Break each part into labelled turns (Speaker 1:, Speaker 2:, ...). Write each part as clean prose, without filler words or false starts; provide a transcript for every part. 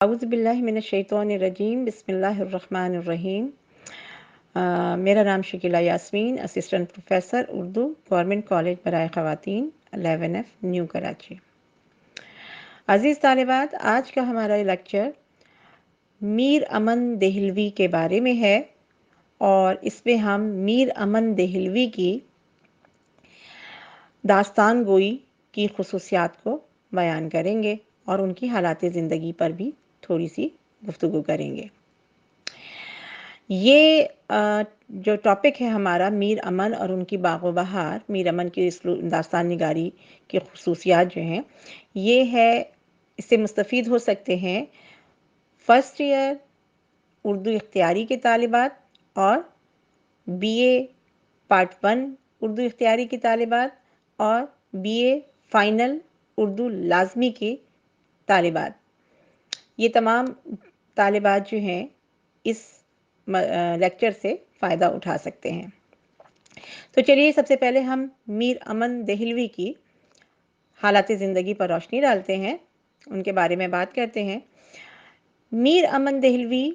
Speaker 1: اعوذ باللہ من الشیطان الرجیم، بسم اللہ الرحمن الرحیم۔ میرا نام Shakila Yasmin, assistant professor Urdu, government college برائے خواتین 11F نیو کراچی۔ عزیز طالبات، آج کا ہمارا لیکچر میر امن دہلوی کے بارے میں ہے، اور اس میں ہم میر امن دہلوی کی داستان گوئی کی خصوصیات کو بیان کریں گے اور ان کی حالات زندگی پر بھی تھوڑی سی گفتگو کریں گے۔ یہ جو ٹاپک ہے ہمارا میر امن اور ان کی باغ و بہار، میر امن کی داستان نگاری کی خصوصیات جو ہیں، یہ ہے، اس سے مستفید ہو سکتے ہیں فرسٹ ایئر اردو اختیاری کے طالبات اور BA پارٹ 1 اردو اختیاری کی طالبات اور BA فائنل اردو لازمی کی طالبات۔ یہ تمام طالبات جو ہیں اس لیکچر سے فائدہ اٹھا سکتے ہیں۔ تو چلیے سب سے پہلے ہم میر امن دہلوی کی حالات زندگی پر روشنی ڈالتے ہیں، ان کے بارے میں بات کرتے ہیں۔ میر امن دہلوی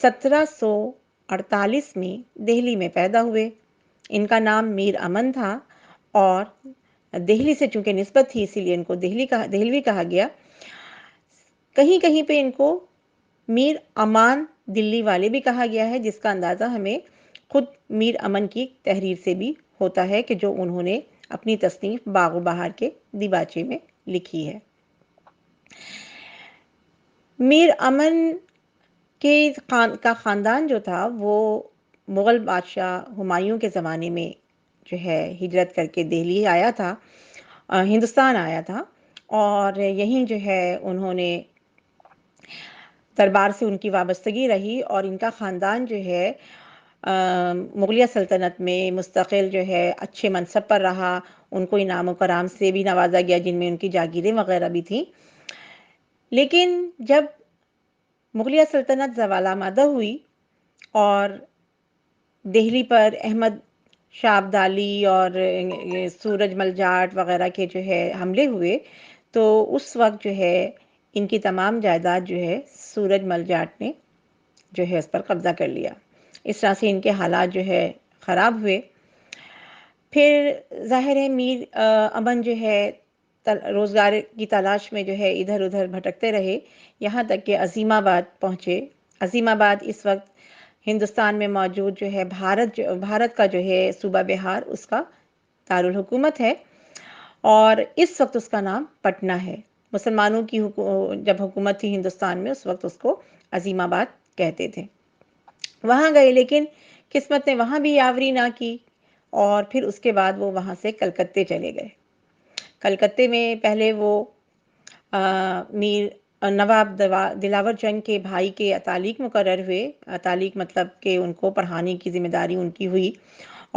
Speaker 1: 1748 میں دہلی میں پیدا ہوئے۔ ان کا نام میر امن تھا اور دہلی سے چونکہ نسبت تھی اسی لیے ان کو دہلوی کہا گیا۔ کہیں کہیں پہ ان کو میر امان دلی والے بھی کہا گیا ہے، جس کا اندازہ ہمیں خود میر امن کی تحریر سے بھی ہوتا ہے کہ جو انہوں نے اپنی تصنیف باغ و بہار کے دیباچے میں لکھی ہے۔ میر امن کا خاندان جو تھا وہ مغل بادشاہ ہمایوں کے زمانے میں جو ہے ہجرت کر کے دہلی آیا تھا، ہندوستان آیا تھا، اور یہیں جو ہے انہوں نے دربار سے ان کی وابستگی رہی، اور ان کا خاندان جو ہے مغلیہ سلطنت میں مستقل جو ہے اچھے منصب پر رہا۔ ان کو انعام و کرام سے بھی نوازا گیا، جن میں ان کی جاگیریں وغیرہ بھی تھیں۔ لیکن جب مغلیہ سلطنت زوال آمادہ ہوئی اور دہلی پر احمد شاہ ابدالی اور سورج مل جاٹ وغیرہ کے جو ہے حملے ہوئے، تو اس وقت جو ہے ان کی تمام جائیداد جو ہے سورج مل جاٹ نے جو ہے اس پر قبضہ کر لیا۔ اس طرح سے ان کے حالات جو ہے خراب ہوئے۔ پھر ظاہر ہے میر امن جو ہے روزگار کی تلاش میں جو ہے ادھر ادھر بھٹکتے رہے، یہاں تک کہ عظیم آباد پہنچے۔ عظیم آباد اس وقت ہندوستان میں موجود جو ہے بھارت کا جو ہے صوبہ بہار، اس کا دارالحکومت ہے، اور اس وقت اس کا نام پٹنہ ہے۔ مسلمانوں کی جب حکومت تھی ہندوستان میں، اس وقت اس کو عظیم آباد کہتے تھے۔ وہاں گئے، لیکن قسمت نے وہاں بھی یاوری نہ کی، اور پھر اس کے بعد وہ وہاں سے کلکتے چلے گئے۔ کلکتے میں پہلے وہ میر نواب دلاور جنگ کے بھائی کے اتالیق مقرر ہوئے۔ اتالیق مطلب کہ ان کو پڑھانے کی ذمہ داری ان کی ہوئی،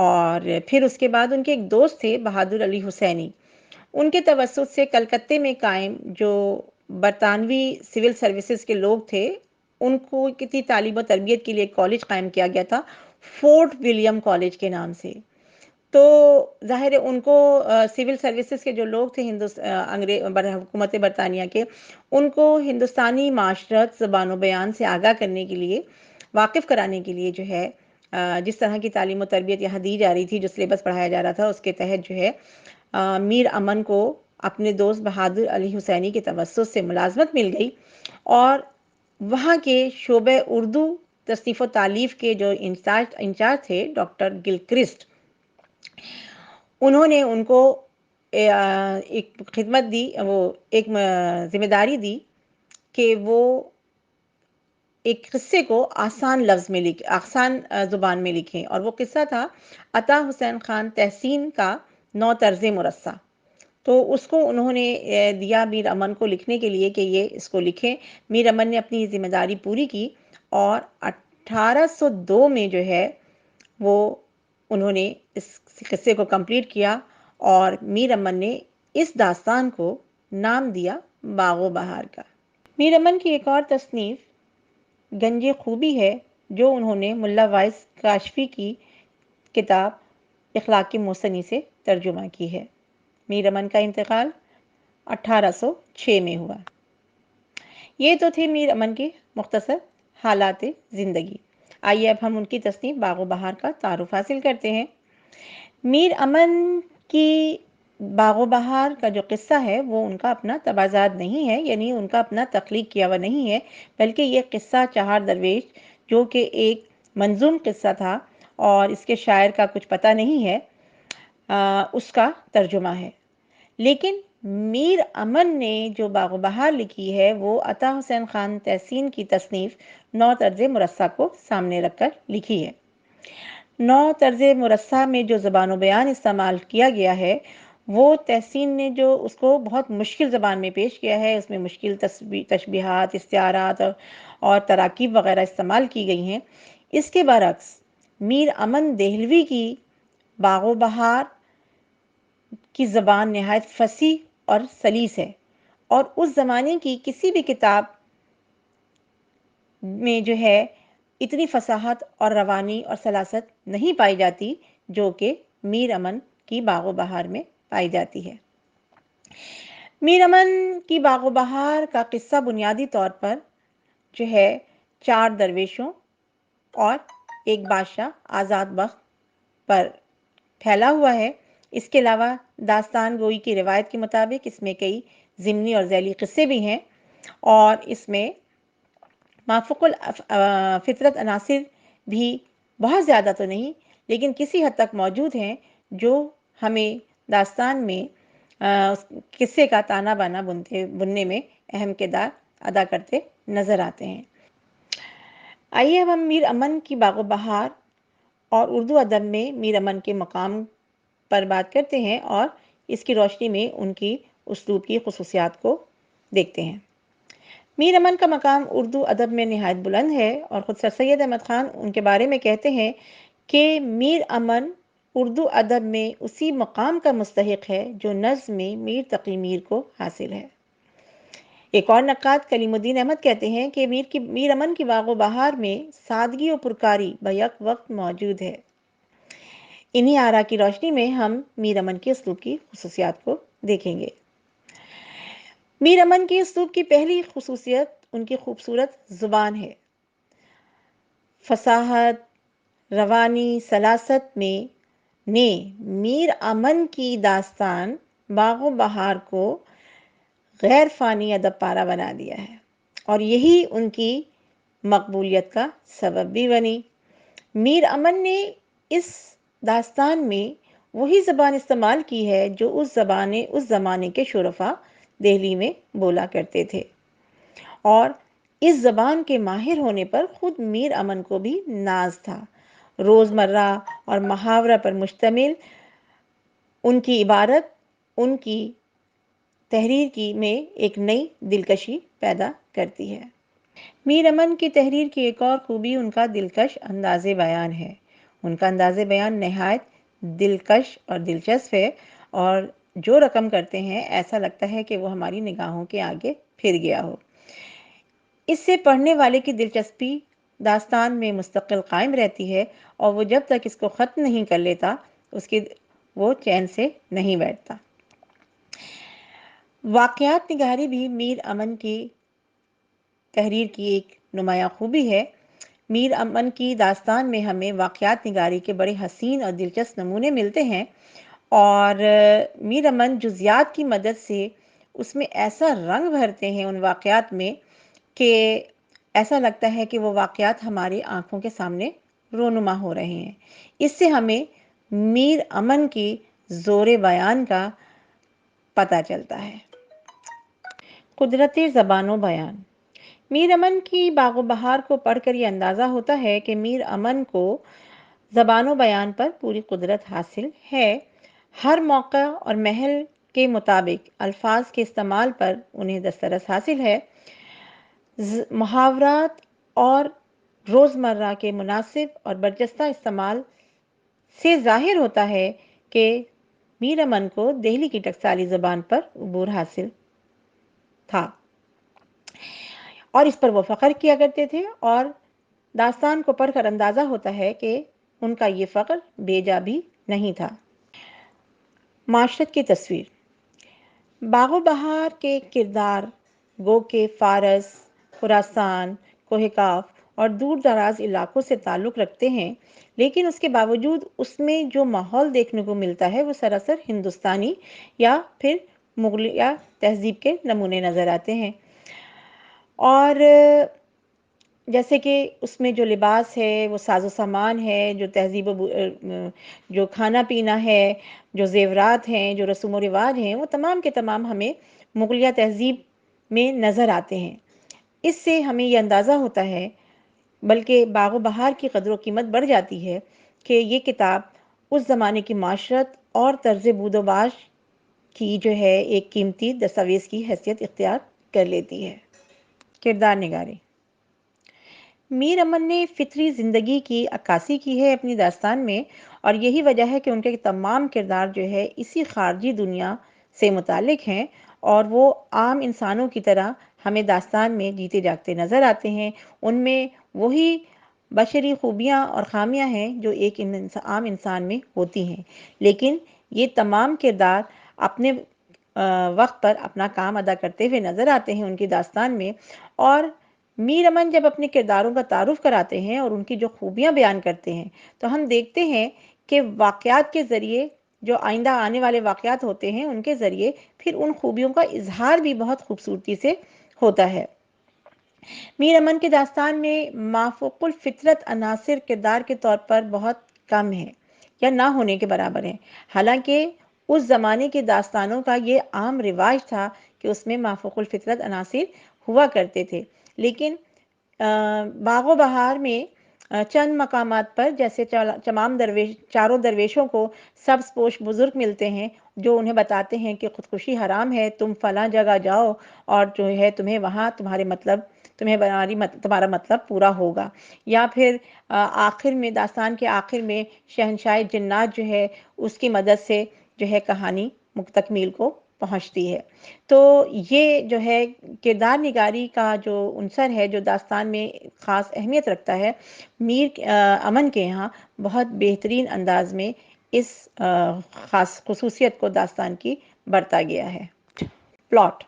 Speaker 1: اور پھر اس کے بعد ان کے ایک دوست تھے بہادر علی حسینی، ان کے توسط سے کلکتے میں قائم جو برطانوی سول سروسز کے لوگ تھے، ان کو کتنی تعلیم و تربیت کے لیے ایک کالج قائم کیا گیا تھا فورٹ ولیم کالج کے نام سے۔ تو ظاہر ہے ان کو سول سروسز کے جو لوگ تھے حکومت برطانیہ کے، ان کو ہندوستانی معاشرت، زبان و بیان سے آگاہ کرنے کے لیے، واقف کرانے کے لیے جو ہے جس طرح کی تعلیم و تربیت یہاں دی جا رہی تھی، جو سلیبس پڑھایا جا رہا تھا، اس کے تحت جو ہے میر امن کو اپنے دوست بہادر علی حسینی کے توسط سے ملازمت مل گئی، اور وہاں کے شعبہ اردو تصنیف و تالیف کے جو انچارج تھے ڈاکٹر گلکرسٹ، انہوں نے ان کو ایک خدمت دی، وہ ایک ذمہ داری دی کہ وہ ایک قصے کو آسان زبان میں لکھیں، اور وہ قصہ تھا عطا حسین خان تحسین کا 9 طرز مرصع۔ تو اس کو انہوں نے دیا میر امن کو لکھنے کے لیے کہ یہ اس کو لکھیں۔ میر امن نے اپنی ذمہ داری پوری کی، اور 1802 میں جو ہے وہ انہوں نے اس قصے کو کمپلیٹ کیا، اور میر امن نے اس داستان کو نام دیا باغ و بہار کا۔ میر امن کی ایک اور تصنیف گنج خوبی ہے، جو انہوں نے ملا وائس کاشفی کی کتاب اخلاق محسنی سے ترجمہ کی ہے۔ میر امن کا انتقال 1806 میں ہوا۔ یہ تو تھی میر امن کی مختصر حالات زندگی۔ آئیے اب ہم ان کی تصنیف باغ و بہار کا تعارف حاصل کرتے ہیں۔ میر امن کی باغ و بہار کا جو قصہ ہے وہ ان کا اپنا تبازات نہیں ہے، یعنی ان کا اپنا تخلیق کیا ہوا نہیں ہے، بلکہ یہ قصہ چہار درویش جو کہ ایک منظوم قصہ تھا اور اس کے شاعر کا کچھ پتہ نہیں ہے، اس کا ترجمہ ہے۔ لیکن میر امن نے جو باغ و بہار لکھی ہے وہ عطا حسین خان تحسین کی تصنیف نو طرز مرصع کو سامنے رکھ کر لکھی ہے۔ نو طرز مرصع میں جو زبان و بیان استعمال کیا گیا ہے وہ تحسین نے جو اس کو بہت مشکل زبان میں پیش کیا ہے، اس میں مشکل تشبیہات، استعارات اور تراکیب وغیرہ استعمال کی گئی ہیں۔ اس کے برعکس میر امن دہلوی کی باغ و بہار کی زبان نہایت فصیح اور سلیس ہے اور اس زمانے کی کسی بھی کتاب میں جو ہے اتنی فصاحت اور روانی اور سلاست نہیں پائی جاتی جو کہ میر امن کی باغ و بہار میں پائی جاتی ہے۔ میر امن کی باغ و بہار کا قصہ بنیادی طور پر جو ہے چار درویشوں اور ایک بادشاہ آزاد بخت پر پھیلا ہوا ہے۔ اس کے علاوہ داستان گوئی کی روایت کے مطابق اس میں کئی ضمنی اور ذیلی قصے بھی ہیں اور اس میں مافوق الفطرت عناصر بھی بہت زیادہ تو نہیں لیکن کسی حد تک موجود ہیں جو ہمیں داستان میں قصے کا تانا بانا بننے میں اہم کردار ادا کرتے نظر آتے ہیں۔ آئیے اب ہم میر امن کی باغ و بہار اور اردو ادب میں میر امن کے مقام پر بات کرتے ہیں اور اس کی روشنی میں ان کی اسلوب کی خصوصیات کو دیکھتے ہیں۔ میر امن کا مقام اردو ادب میں نہایت بلند ہے اور خود سر سید احمد خان ان کے بارے میں کہتے ہیں کہ میر امن اردو ادب میں اسی مقام کا مستحق ہے جو نظم میں میر تقی میر کو حاصل ہے۔ ایک اور نقاد کلیم الدین احمد کہتے ہیں کہ میر امن کی باغ و بہار میں سادگی و پرکاری بیک وقت موجود ہے۔ انہی آراء کی روشنی میں ہم میر امن کے اسلوب کی خصوصیات کو دیکھیں گے۔ میر امن کے اسلوب کی پہلی خصوصیت ان کی خوبصورت زبان ہے۔ فصاحت، روانی، سلاست میں نے میر امن کی داستان باغ و بہار کو غیر فانی ادب پارہ بنا دیا ہے اور یہی ان کی مقبولیت کا سبب بھی بنی۔ میر امن نے اس داستان میں وہی زبان استعمال کی ہے جو اس زمانے کے شرفاء دہلی میں بولا کرتے تھے اور اس زبان کے ماہر ہونے پر خود میر امن کو بھی ناز تھا۔ روزمرہ اور محاورہ پر مشتمل ان کی عبارت ان کی تحریر میں ایک نئی دلکشی پیدا کرتی ہے۔ میر امن کی تحریر کی ایک اور خوبی ان کا دلکش انداز بیان ہے۔ ان کا انداز بیان نہایت دلکش اور دلچسپ ہے اور جو رقم کرتے ہیں ایسا لگتا ہے کہ وہ ہماری نگاہوں کے آگے پھر گیا ہو۔ اس سے پڑھنے والے کی دلچسپی داستان میں مستقل قائم رہتی ہے اور وہ جب تک اس کو ختم نہیں کر لیتا وہ چین سے نہیں بیٹھتا۔ واقعات نگاری بھی میر امن کی تحریر کی ایک نمایاں خوبی ہے۔ میر امن کی داستان میں ہمیں واقعات نگاری کے بڑے حسین اور دلچسپ نمونے ملتے ہیں اور میر امن جزیات کی مدد سے اس میں ایسا رنگ بھرتے ہیں ان واقعات میں کہ ایسا لگتا ہے کہ وہ واقعات ہماری آنکھوں کے سامنے رونما ہو رہے ہیں۔ اس سے ہمیں میر امن کی زور بیان کا پتہ چلتا ہے۔ قدرت زبان و بیان۔ میر امن کی باغ و بہار کو پڑھ کر یہ اندازہ ہوتا ہے کہ میر امن کو زبان و بیان پر پوری قدرت حاصل ہے۔ ہر موقع اور محل کے مطابق الفاظ کے استعمال پر انہیں دسترس حاصل ہے۔ محاورات اور روزمرہ کے مناسب اور برجستہ استعمال سے ظاہر ہوتا ہے کہ میر امن کو دہلی کی ٹکسالی زبان پر عبور حاصل تھا اور اس پر وہ فخر کیا کرتے تھے اور داستان کو پڑھ کر اندازہ ہوتا ہے کہ ان کا یہ فخر بے جا بھی نہیں تھا۔ معاشرت کی تصویر۔ باغ و بہار کے کردار گو کہ فارس، خراسان، کوہ کاف اور دور دراز علاقوں سے تعلق رکھتے ہیں، لیکن اس کے باوجود اس میں جو ماحول دیکھنے کو ملتا ہے وہ سراسر ہندوستانی یا پھر مغلیہ تہذیب کے نمونے نظر آتے ہیں۔ اور جیسے کہ اس میں جو لباس ہے، وہ ساز و سامان ہے، جو تہذیب و جو کھانا پینا ہے، جو زیورات ہیں، جو رسوم و رواج ہیں، وہ تمام کے تمام ہمیں مغلیہ تہذیب میں نظر آتے ہیں۔ اس سے ہمیں یہ اندازہ ہوتا ہے، بلکہ باغ و بہار کی قدر و قیمت بڑھ جاتی ہے کہ یہ کتاب اس زمانے کی معاشرت اور طرز بود و باش کی جو ہے ایک قیمتی دستاویز کی حیثیت اختیار کر لیتی ہے۔ کردار نگاری۔ میر امن نے فطری زندگی کی عکاسی کی ہے اپنی داستان میں، اور یہی وجہ ہے کہ ان کے تمام کردار جو ہے اسی خارجی دنیا سے متعلق ہیں، اور وہ عام انسانوں کی طرح ہمیں داستان میں جیتے جاگتے نظر آتے ہیں۔ ان میں وہی بشری خوبیاں اور خامیاں ہیں جو ایک عام انسان میں ہوتی ہیں، لیکن یہ تمام کردار اپنے وقت پر اپنا کام ادا کرتے ہوئے نظر آتے ہیں ان کی داستان میں۔ اور میر امن جب اپنے کرداروں کا تعارف کراتے ہیں اور ان کی جو خوبیاں بیان کرتے ہیں، تو ہم دیکھتے ہیں کہ واقعات کے ذریعے، جو آئندہ آنے والے واقعات ہوتے ہیں ان کے ذریعے پھر ان خوبیوں کا اظہار بھی بہت خوبصورتی سے ہوتا ہے۔ میر امن کی داستان میں مافوق الفطرت عناصر کردار کے طور پر بہت کم ہیں یا نہ ہونے کے برابر ہیں، حالانکہ اس زمانے کے داستانوں کا یہ عام رواج تھا کہ اس میں مافوق الفطرت عناصر ہوا کرتے تھے۔ لیکن باغ و بہار میں چند مقامات پر جیسے چاروں درویشوں کو سبز پوش بزرگ ملتے ہیں جو انہیں بتاتے ہیں کہ خودکشی حرام ہے، تم فلاں جگہ جاؤ اور جو ہے تمہیں وہاں تمہارا مطلب پورا ہوگا۔ یا پھر آخر میں، داستان کے آخر میں، شہنشاہ جنات جو ہے اس کی مدد سے جو ہے کہانی تکمیل کو پہنچتی ہے۔ تو یہ جو ہے کردار نگاری کا جو عنصر ہے جو داستان میں خاص اہمیت رکھتا ہے، میر امن کے یہاں بہت بہترین انداز میں اس خاص خصوصیت کو داستان کی برتا گیا ہے۔ پلاٹ۔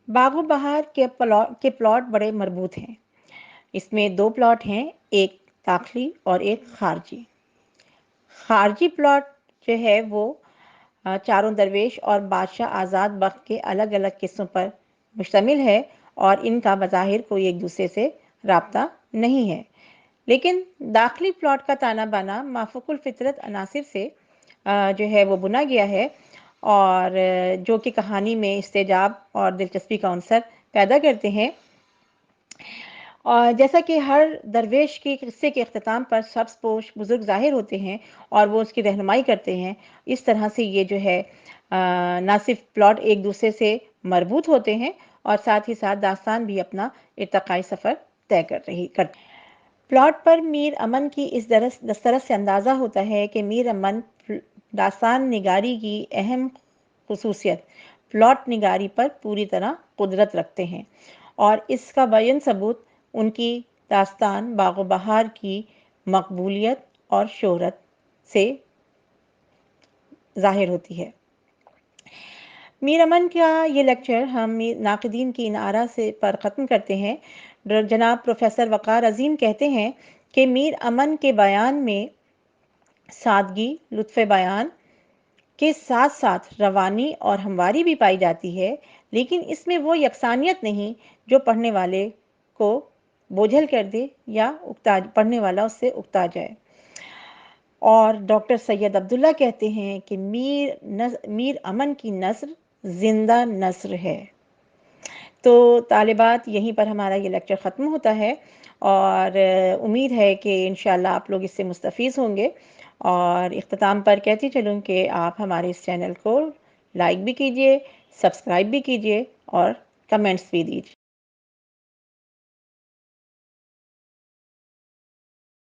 Speaker 1: باغ و بہار کے پلاٹ بڑے مربوط ہیں۔ اس میں دو پلاٹ ہیں، ایک داخلی اور ایک خارجی۔ خارجی پلاٹ جو ہے وہ چاروں درویش اور بادشاہ آزاد بخت کے الگ الگ قصوں پر مشتمل ہے، اور ان کا بظاہر کوئی ایک دوسرے سے رابطہ نہیں ہے۔ لیکن داخلی پلاٹ کا تانا بانا مافوق الفطرت عناصر سے جو ہے وہ بنا گیا ہے، اور جو کہ کہانی میں استعجاب اور دلچسپی کا عنصر پیدا کرتے ہیں۔ اور جیسا کہ ہر درویش کے قصے کے اختتام پر سبز پوش بزرگ ظاہر ہوتے ہیں اور وہ اس کی رہنمائی کرتے ہیں، اس طرح سے یہ جو ہے نہ صرف پلاٹ ایک دوسرے سے مربوط ہوتے ہیں اور ساتھ ہی ساتھ داستان بھی اپنا ارتقائی سفر طے کرتی۔ پلاٹ پر میر امن کی اس دسترس سے اندازہ ہوتا ہے کہ میر امن داستان نگاری کی اہم خصوصیت پلاٹ نگاری پر پوری طرح قدرت رکھتے ہیں، اور اس کا بیان ثبوت ان کی داستان باغ و بہار کی مقبولیت اور شہرت سے ظاہر ہوتی ہے۔ میر امن کا یہ لیکچر ہم ناقدین کی ان آراء سے پر ختم کرتے ہیں۔ جناب پروفیسر وقار عظیم کہتے ہیں کہ میر امن کے بیان میں سادگی، لطف بیان کے ساتھ ساتھ روانی اور ہمواری بھی پائی جاتی ہے، لیکن اس میں وہ یکسانیت نہیں جو پڑھنے والے کو بوجھل کر دے یا پڑھنے والا اس سے اکتا جائے۔ اور ڈاکٹر سید عبداللہ کہتے ہیں کہ میر امن کی نثر زندہ نثر ہے۔ تو طالبات، یہیں پر ہمارا یہ لیکچر ختم ہوتا ہے، اور امید ہے کہ انشاءاللہ آپ لوگ اس سے مستفیض ہوں گے۔ اور اختتام پر کہتی چلوں کہ آپ ہمارے اس چینل کو لائک بھی کیجئے، سبسکرائب بھی کیجئے اور کمنٹس بھی دیجئے۔